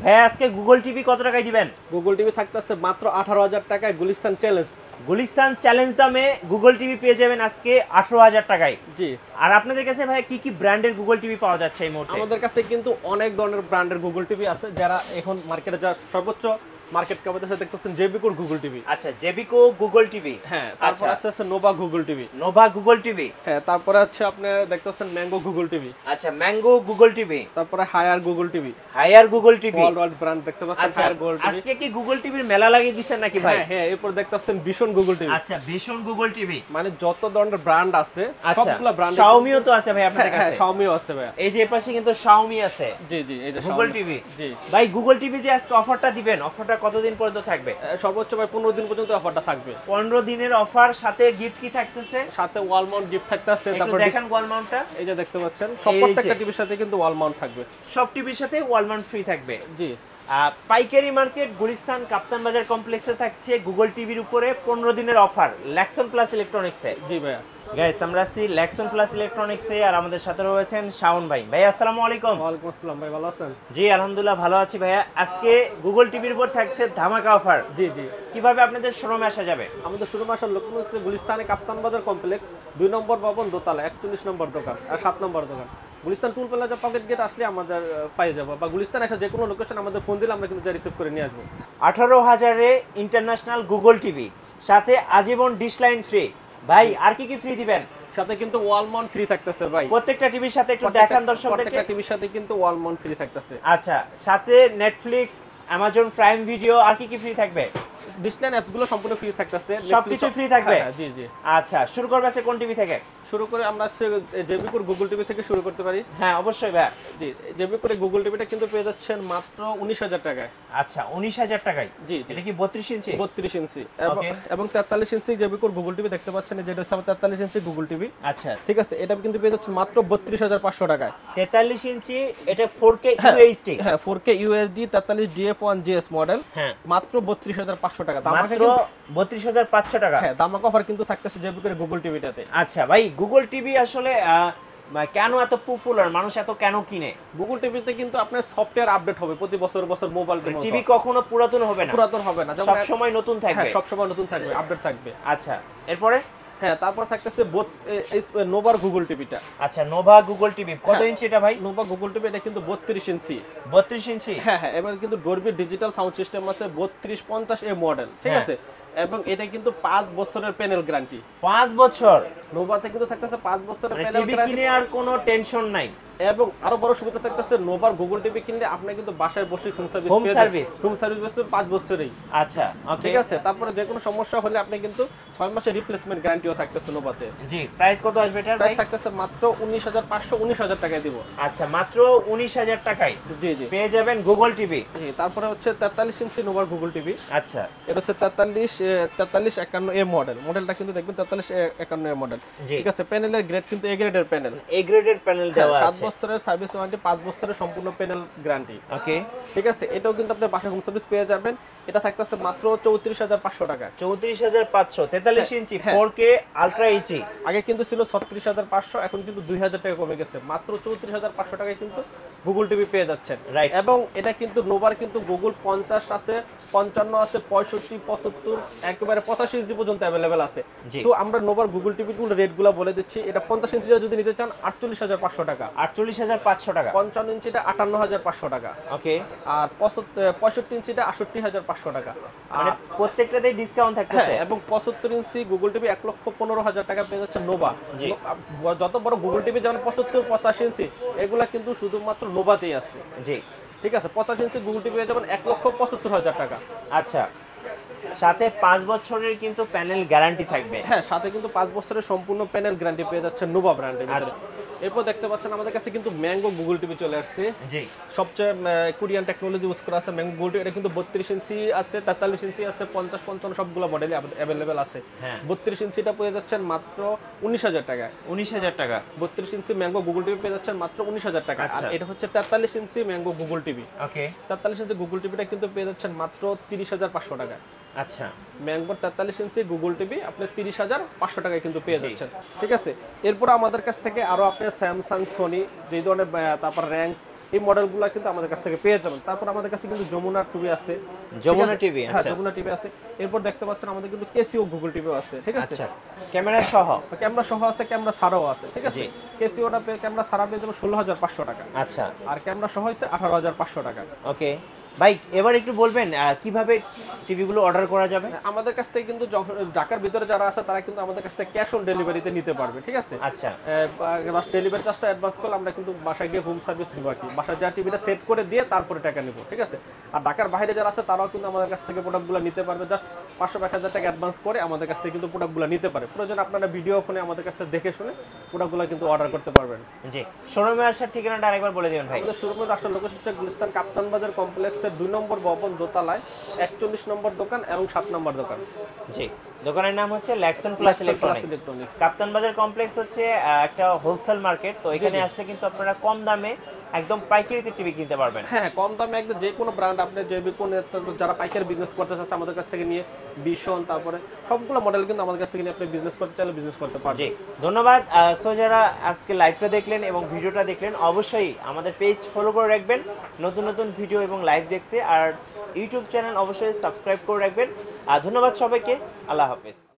ভাই আজকে Google TV কত টাকায় দিবেন? গুগল টিভি থাকতেছে মাত্র 18,000 টাকায় গুলিস্তান চ্যালেঞ্জ। গুলিস্তান চ্যালেঞ্জ দামে গুগল টিভি পেয়ে যাবেন আজকে 18,000 টাকায়। জি। আর আপনাদের কাছে ভাই কি কি ব্র্যান্ডের গুগল টিভি পাওয়া যাচ্ছে এই মুহূর্তে? আমাদের কাছে কিন্তু অনেক ধরনের ব্র্যান্ডের গুগল টিভি আছে, যারা এখন মার্কেটে যা সর্বোচ্চ মার্কেট কাপাতে দেখতেছেন জেবিকোর গুগল টিভি। আচ্ছা, জেবিকো গুগল টিভি। হ্যাঁ, তারপর আছে Nova Google TV. Nova Google TV. হ্যাঁ, তারপরে আছে আপনি দেখতেছেন ম্যাঙ্গো গুগল টিভি। আচ্ছা, ম্যাঙ্গো গুগল টিভি। তারপরে Haier Google TV. Haier Google TV world brand দেখতে পাচ্ছেন, হায়ার গুগল টিভি। আজকে কি গুগল টিভির মেলা লাগিয়ে দিবেন নাকি ভাই? হ্যাঁ, এরপর দেখতেছেন ভিশন গুগল টিভি। আচ্ছা, ভিশন গুগল টিভি। মানে যত ধরনের ব্র্যান্ড আছে সবগুলা ব্র্যান্ড। শাওমিও তো আছে ভাই আপনাদের কাছে? হ্যাঁ, শাওমিও আছে ভাই। এই যে এপাশে কিন্তু শাওমি আছে। জি জি, এই যে গুগল টিভি। জি ভাই গুগল টিভি যে আজকে অফারটা দিবেন, অফারটা কতদিন পর্যন্ত থাকবে? সর্বোচ্চ ভাই 15 দিন পর্যন্ত অফারটা থাকবে। 15 দিনের অফার, সাথে গিফট কি থাকতেছে? সাথে ওয়াল মাউন্ট গিফট থাকতেছে। তারপর দেখেন ওয়াল মাউন্টটা, এই যে দেখতে পাচ্ছেন, সব প্রত্যেকটা টিভির সাথে কিন্তু ওয়াল মাউন্ট থাকবে। সব টিভির সাথে ওয়াল মাউন্ট ফ্রি থাকবে। জি। পাইকারি মার্কেট গুলিস্তান কাপ্তান বাজার কমপ্লেক্সে থাকছে গুগল টিভির উপরে 15 দিনের অফার ল্যাক্সন প্লাস ইলেকট্রনিক্সে। জি ভাইয়া। গাইস, আমরা আছি ল্যাক্সন প্লাস ইলেকট্রনিক্সে, আর আমাদের সাথে রয়েছেন শাওন ভাই। ভাই আসসালামু আলাইকুম। ওয়ালাইকুম আসসালাম ভাই, ভালো আছেন? জি আলহামদুলিল্লাহ ভালো আছি ভাইয়া। আজকে গুগল টিভির উপর থাকছে ধামাকা অফার। জি জি। কিভাবে আপনাদের শোরুমে আসা যাবে? আমাদের শোরুমে আসার লোকেশন হচ্ছে গুলিস্তানে কাপ্তান বাজার কমপ্লেক্স, 2 নম্বর ভবন, দোতলা, 41 নম্বর দোকান আর 7 নম্বর দোকান। গুলিস্তান টুল প্লাজা পকেট গেট আসলে আমাদের পাই যাবো, বা গুলিস্তান এসে যে কোনো লোকেশন আমাদের ফোন দিলে আমরা কিন্তু রিসিভ করে নিয়ে আসবো। 18,000-এ ইন্টারন্যাশনাল গুগল টিভি, সাথে আজীবন ডিশ লাইন ফ্রি। ভাই আর কি কি ফ্রি দিবেন? সাথে কিন্তু ওয়াল মাউন্ট ফ্রি থাকতেছে ভাই। প্রত্যেকটা টিভির সাথে একটু দেখান দর্শকদেরকে। প্রত্যেকটা টিভির সাথে কিন্তু ওয়াল মাউন্ট ফ্রি থাকতেছে। আচ্ছা, সাথে নেটফ্লিক্স, অ্যামাজন প্রাইম ভিডিও, আর কি কি ফ্রি থাকবে? ডিসলাইন অ্যাপসগুলো সম্পূর্ণ ফ্রি থাকতেছে, সবকিছু ফ্রি থাকবে। জি জি। আচ্ছা, শুরু করবে আছে কোন টিভি থেকে? শুরু করে আমরা হচ্ছে জেবিকোর গুগল টিভি থেকে শুরু করতে পারি। হ্যাঁ অবশ্যই ভাই। জি, জেবিকোর গুগল টিভিটা কিন্তু পেয়ে যাচ্ছেন মাত্র 19,000 টাকায়। আচ্ছা, 19,000 টাকায়। জি, এটা কি 32 ইঞ্চি? 32 ইঞ্চি এবং 43 ইঞ্চি জেবিকোর গুগল টিভি দেখতে পাচ্ছেন, যেটা হচ্ছে 43 ইঞ্চি গুগল টিভি। আচ্ছা ঠিক আছে, এটা কিন্তু পেয়ে যাচ্ছেন মাত্র 32,500 টাকায়। 43 ইঞ্চি, এটা 4K UHD। হ্যাঁ, 4K UHD 43 DF1GS মডেল। হ্যাঁ, মাত্র 32,500 টাকা। মাত্র 32,500 টাকা। হ্যাঁ, দামাক অফার কিন্তু থাকতেছে জেবিকোর গুগল টিভিটাতে। আচ্ছা ভাই, গুগল টিভি আসলে কেন এত পপুলার, মানুষ এত কেন কিনে? গুগল টিভিতে কিন্তু আপনার সফটওয়্যার আপডেট হবে প্রতি বছর মোবাইল টিভি কখনো পুরাতন হবে না। পুরাতন হবে না, সব সময় নতুন থাকবে। হ্যাঁ, সব সময় নতুন থাকবে, আপডেট থাকবে। আচ্ছা, এরপরে? হ্যাঁ, তারপর থাকতেছে নোভার গুগল টিভিটা। আচ্ছা, নোভা গুগল টিভি কত ইঞ্চি এটা ভাই? নোভা গুগল টিভি এটা কিন্তু 32 ইঞ্চি। 32 ইঞ্চি? হ্যাঁ হ্যাঁ, এবার কিন্তু ডলবি ডিজিটাল সাউন্ড সিস্টেম আছে, 3250 এ মডেল। ঠিক আছে, এবং এটা কিন্তু 5 বছরের প্যানেল গ্যারান্টি। 5 বছর? নোভাতে কিন্তু থাকতেছে 5 বছরের প্যানেল টিভি কিনে আর কোনো টেনশন নাই। এবং আরো বড় সুবিধা থাকতেছে, নোভার গুগল টিভি কিনলে আপনি কিন্তু বাসায় বসে হোম সার্ভিস 5 বছরেই। আচ্ছা, ঠিক আছে। তারপরে যে কোনো সমস্যা হলে আপনি কিন্তু 6 মাসের রিপ্লেসমেন্ট গ্যারান্টিও থাকতেছে নোভাতে। জি। প্রাইস কত আসবে এটার? প্রাইস থাকতেছে মাত্র 19,500, 19,000 টাকায় দিব। আচ্ছা, মাত্র 19,000 টাকায় জি জি পেয়ে যাবেন গুগল টিভি। জি। তারপরে হচ্ছে 43 ইঞ্চি নোভার গুগল টিভি। আচ্ছা, এটা হচ্ছে 4351 এ মডেলটা কিন্তু দেখবেন 4351 এ মডেল। ঠিক আছে, প্যানেলের গ্রেড কিন্তু এ গ্রেডের প্যানেল। এ গ্রেডের প্যানেল দেওয়া আছে। 7 বছরের সার্ভিস ওয়ারেন্টি, 5 বছরের সম্পূর্ণ প্যানেল গ্যারান্টি। ওকে, ঠিক আছে, এটাও কিন্তু আপনি বাসায় হোম সার্ভিস পেয়ে যাবেন। এটা থাকতেছে মাত্র 34,500 টাকা। 34,500। 43 ইঞ্চি 4K আলট্রা এইচডি। আগে কিন্তু ছিল 36,500, এখন কিন্তু 2,000 টাকা কমে গেছে। মাত্র 34,500 টাকায় কিন্তু গুগল টিভি পেয়ে যাচ্ছেন। রাইট। এবং এটা কিন্তু নোভার কিন্তু গুগল 50 আছে, 55 আছে, 65, 75, একেবারে 85 ইঞ্চি পর্যন্ত अवेलेबल আছে। সো আমরা নোভার গুগল টিভির রেটগুলো বলে দিচ্ছি। এটা 50 ইঞ্চিটা যদি নিতে চান 48,500 টাকা। 48,500 টাকা। 55 ইঞ্চিটা 58,500 টাকা। ওকে। আর 65 ইঞ্চিটা 68,500 টাকা। মানে প্রত্যেকটাতেই ডিসকাউন্ট থাকতেছে। এবং 75 ইঞ্চি গুগল টিভি 1,15,000 টাকা পেয়ে যাচ্ছে নোভা। যত বড় গুগল টিভি যেমন 75, 85 ইঞ্চি, এগুলা কিন্তু শুধুমাত্র নোভাতেই আছে। জি। ঠিক আছে, 50 ইঞ্চি গুগল টিভি যেমন 1,75,000 টাকা। আচ্ছা, সাথে 5 বছরের কিন্তু প্যানেল গ্যারান্টি থাকবে। হ্যাঁ, সাথে কিন্তু 5 বছরের সম্পূর্ণ প্যানেল গ্যারান্টি পেয়ে যাচ্ছে নোভা ব্র্যান্ডের ভিতরে। এরপর দেখতে পাচ্ছেন আমাদের কাছে কিন্তু ম্যাঙ্গো গুগল টিভি চলে আসছে। জি। সবচেয়ে কোরিয়ান টেকনোলজি ইউজ করা আছে ম্যাঙ্গো গুগল টিভি। এটা কিন্তু 32 ইঞ্চি আছে, 43 ইঞ্চি আছে, 50, 55 সবগুলো মডেলই अवेलेबल আছে। 32 ইঞ্চিটা পেয়ে যাচ্ছেন মাত্র 19,000 টাকায়। 19,000 টাকা। 32 ইঞ্চি ম্যাঙ্গো গুগল টিভি পেয়ে যাচ্ছেন মাত্র 19,000 টাকা। আর এটা হচ্ছে 43 ইঞ্চি ম্যাঙ্গো গুগল টিভি। ওকে। 43 ইঞ্চি গুগল টিভিটা কিন্তু পেয়ে যাচ্ছেন মাত্র 30,500 টাকা। আচ্ছা, ম্যাঙ্গোর 43 ইঞ্চি গুগল টিভি আপনি 30,500 টাকায় কিন্তু পেয়ে যাচ্ছেন। ঠিক আছে, এরপর আমাদের কাছ থেকে আরো আপনি স্যামসাং, সোনি, যে ধরনের, তারপর র্যাঙ্কস, এই মডেলগুলো কিন্তু আমাদের কাছ থেকে পেয়ে যাবেন। তারপর আমাদের কাছে কিন্তু যমুনা টিভি আছে, যমুনা টিভি, হ্যাঁ আচ্ছা যমুনা টিভি আছে। এরপর দেখতে পাচ্ছেন আমাদের কিন্তু কেসিও গুগল টিভিও আছে, ঠিক আছে। আচ্ছা, ক্যামেরা সহ, ক্যামেরা সহ আছে, ক্যামেরা ছাড়াও আছে, ঠিক আছে। জি। কেসিওটা ক্যামেরা ছাড়া পেয়ে যাবেন 16,500 টাকা, আচ্ছা আর ক্যামেরা সহ হচ্ছে 18,500 টাকা। ওকে ভাই, এবার একটু বলবেন কিভাবে টিভিগুলো অর্ডার করা যাবে? আমাদের কাছ থেকে কিন্তু ঢাকার ভিতরে যারা আছে তারা কিন্তু আমাদের কাছ থেকে ক্যাশ অন ডেলিভারিতে নিতে পারবে, ঠিক আছে। আচ্ছা ডেলিভারি চার্জটা অ্যাডভান্স করলে আমরা কিন্তু বাসায় গিয়ে হোম সার্ভিস দিব আর কি, বাসায় যা টিভিটা সেট করে দিয়ে তারপরে টাকা নিব, ঠিক আছে। আর ঢাকার বাইরে যারা আছে তারাও কিন্তু আমাদের কাছ থেকে প্রোডাক্টগুলো নিতে পারবে, জাস্ট 500-1000 টাকা অ্যাডভান্স করে আমাদের কাছ থেকে কিন্তু প্রোডাক্টগুলো নিতে পারে। প্রয়োজন আপনারা ভিডিও ফোনে আমাদের কাছে দেখে শুনে প্রোডাক্টগুলো কিন্তু অর্ডার করতে পারবেন। জি, শোরুমে আসার ঠিকানাটা আরেকবার বলে দিবেন ভাই। আমাদের শোরুমের আসল লোকেশন হচ্ছে গুলিস্তান কাপ্তান বাজার কমপ্লেক্সের 2 নম্বর ভবন দোতলায় 41 নম্বর দোকান এবং 7 নম্বর দোকান। জি, দোকানের নাম হচ্ছে ল্যাক্সন প্লাস ইলেকট্রনিক্স। কাপ্তান বাজার কমপ্লেক্স হচ্ছে একটা হোলসেল মার্কেট, তো এখানে আসলে কিন্তু আপনারা কম দামে একদম পাইকারিতে টিভি কিনতে পারবেন। হ্যাঁ, কম দামে একদম যে কোনো ব্র্যান্ড আপনি যে কোনো যারা পাইকারি বিজনেস করতে চাচ্ছে আমাদের কাছ থেকে নিয়ে বিশন, তারপরে সবগুলো মডেল কিন্তু আমাদের কাছ থেকে নিয়ে আপনি বিজনেস করতে চাইলে বিজনেস করতে পারবেন। জি, ধন্যবাদ। সো যারা আজকে লাইভটা দেখলেন এবং ভিডিওটা দেখলেন, অবশ্যই আমাদের পেজ ফলো করে রাখবেন নতুন নতুন ভিডিও এবং লাইভ দেখতে, আর ইউটিউব চ্যানেল অবশ্যই সাবস্ক্রাইব করে রাখবেন। আর ধন্যবাদ সবাইকে, আল্লাহ হাফেজ।